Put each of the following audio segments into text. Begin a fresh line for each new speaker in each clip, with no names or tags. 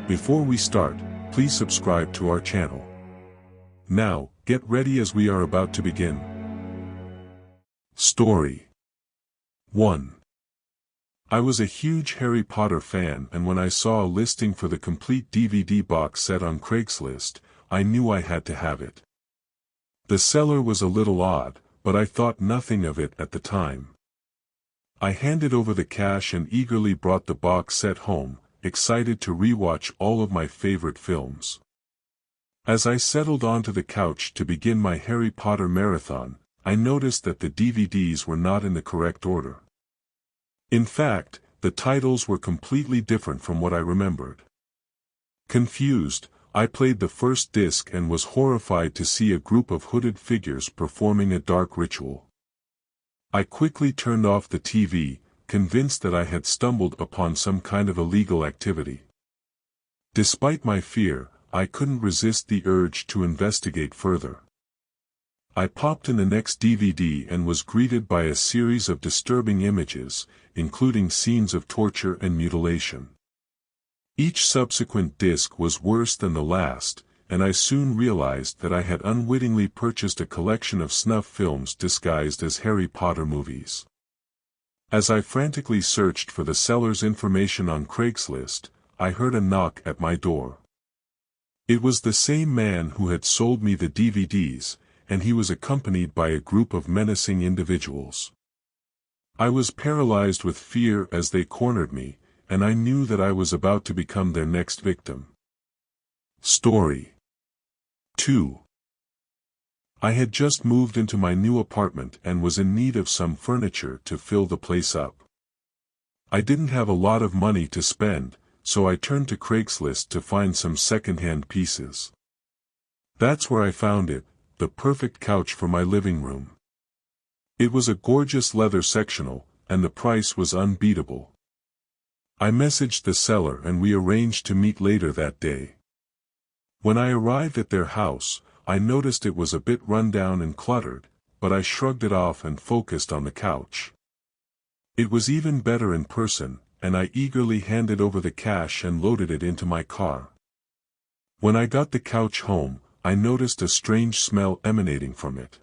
Before we start, please subscribe to our channel. Now, get ready as we are about to begin. Story 1. I was a huge Harry Potter fan, and when I saw a listing for the complete DVD box set on CRAIGSLIST, I knew I had to have it. The seller was a little odd, but I thought nothing of it at the time. I handed over the cash and eagerly brought the box set home, excited to rewatch all of my favorite films. As I settled onto the couch to begin my Harry Potter marathon, I noticed that the DVDs were not in the correct order. In fact, the titles were completely different from what I remembered. Confused, I played the first disc and was horrified to see a group of hooded figures performing a dark ritual. I quickly turned off the TV, convinced that I had stumbled upon some kind of illegal activity. Despite my fear, I couldn't resist the urge to investigate further. I popped in the next DVD and was greeted by a series of disturbing images, including scenes of torture and mutilation. Each subsequent disc was worse than the last, and I soon realized that I had unwittingly purchased a collection of snuff films disguised as Harry Potter movies. As I frantically searched for the seller's information on CRAIGSLIST, I heard a knock at my door. It was the same man who had sold me the DVDs, and he was accompanied by a group of menacing individuals. I was paralyzed with fear as they cornered me, and I knew that I was about to become their next victim. Story 2. I had just moved into my new apartment and was in need of some furniture to fill the place up. I didn't have a lot of money to spend, so I turned to CRAIGSLIST to find some second-hand pieces. That's where I found it, the perfect couch for my living room. It was a gorgeous leather sectional, and the price was unbeatable. I messaged the seller and we arranged to meet later that day. When I arrived at their house, I noticed it was a bit run down and cluttered, but I shrugged it off and focused on the couch. It was even better in person, and I eagerly handed over the cash and loaded it into my car. When I got the couch home, I noticed a strange smell emanating from it.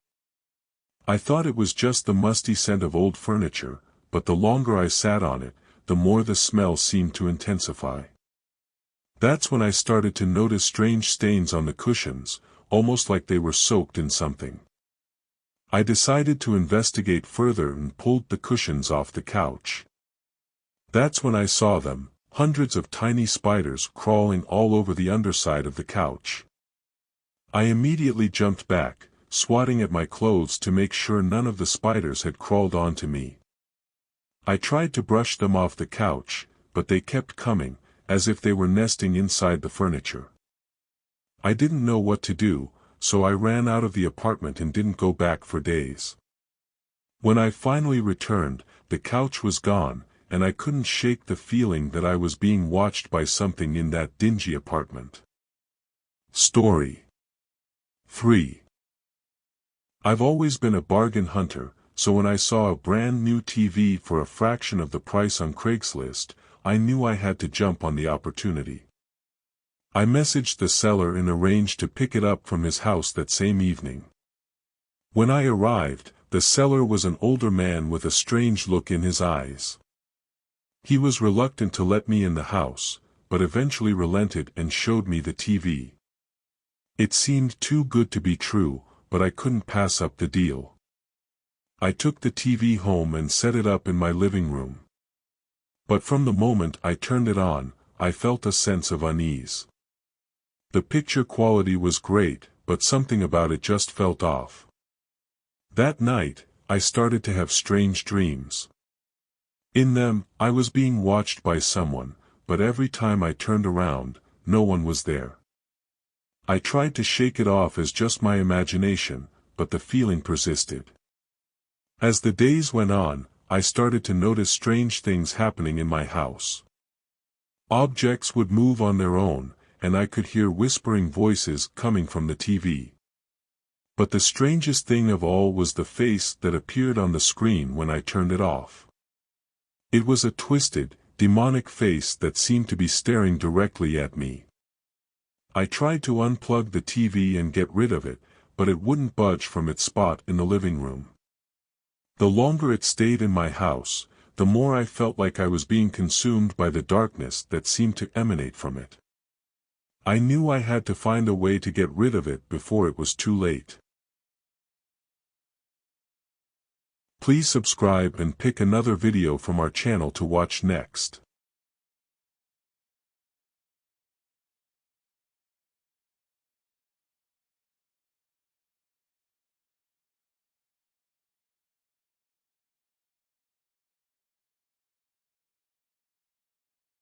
I thought it was just the musty scent of old furniture, but the longer I sat on it, the more the smell seemed to intensify. That's when I started to notice strange stains on the cushions, almost like they were soaked in something. I decided to investigate further and pulled the cushions off the couch. That's when I saw them, hundreds of tiny spiders crawling all over the underside of the couch. I immediately jumped back, swatting at my clothes to make sure none of the spiders had crawled onto me. I tried to brush them off the couch, but they kept coming, as if they were nesting inside the furniture. I didn't know what to do, so I ran out of the apartment and didn't go back for days. When I finally returned, the couch was gone, and I couldn't shake the feeling that I was being watched by something in that dingy apartment. Story 3. I've always been a bargain hunter, so when I saw a brand new TV for a fraction of the price on CRAIGSLIST, I knew I had to jump on the opportunity. I messaged the seller and arranged to pick it up from his house that same evening. When I arrived, the seller was an older man with a strange look in his eyes. He was reluctant to let me in the house, but eventually relented and showed me the TV. It seemed too good to be true, but I couldn't pass up the deal. I took the TV home and set it up in my living room. But from the moment I turned it on, I felt a sense of unease. The picture quality was great, but something about it just felt off. That night, I started to have strange dreams. In them, I was being watched by someone, but every time I turned around, no one was there. I tried to shake it off as just my imagination, but the feeling persisted. As the days went on, I started to notice strange things happening in my house. Objects would move on their own, and I could hear whispering voices coming from the TV. But the strangest thing of all was the face that appeared on the screen when I turned it off. It was a twisted, demonic face that seemed to be staring directly at me. I tried to unplug the TV and get rid of it, but it wouldn't budge from its spot in the living room. The longer it stayed in my house, the more I felt like I was being consumed by the darkness that seemed to emanate from it. I knew I had to find a way to get rid of it before it was too late. Please subscribe and pick another video from our channel to watch next.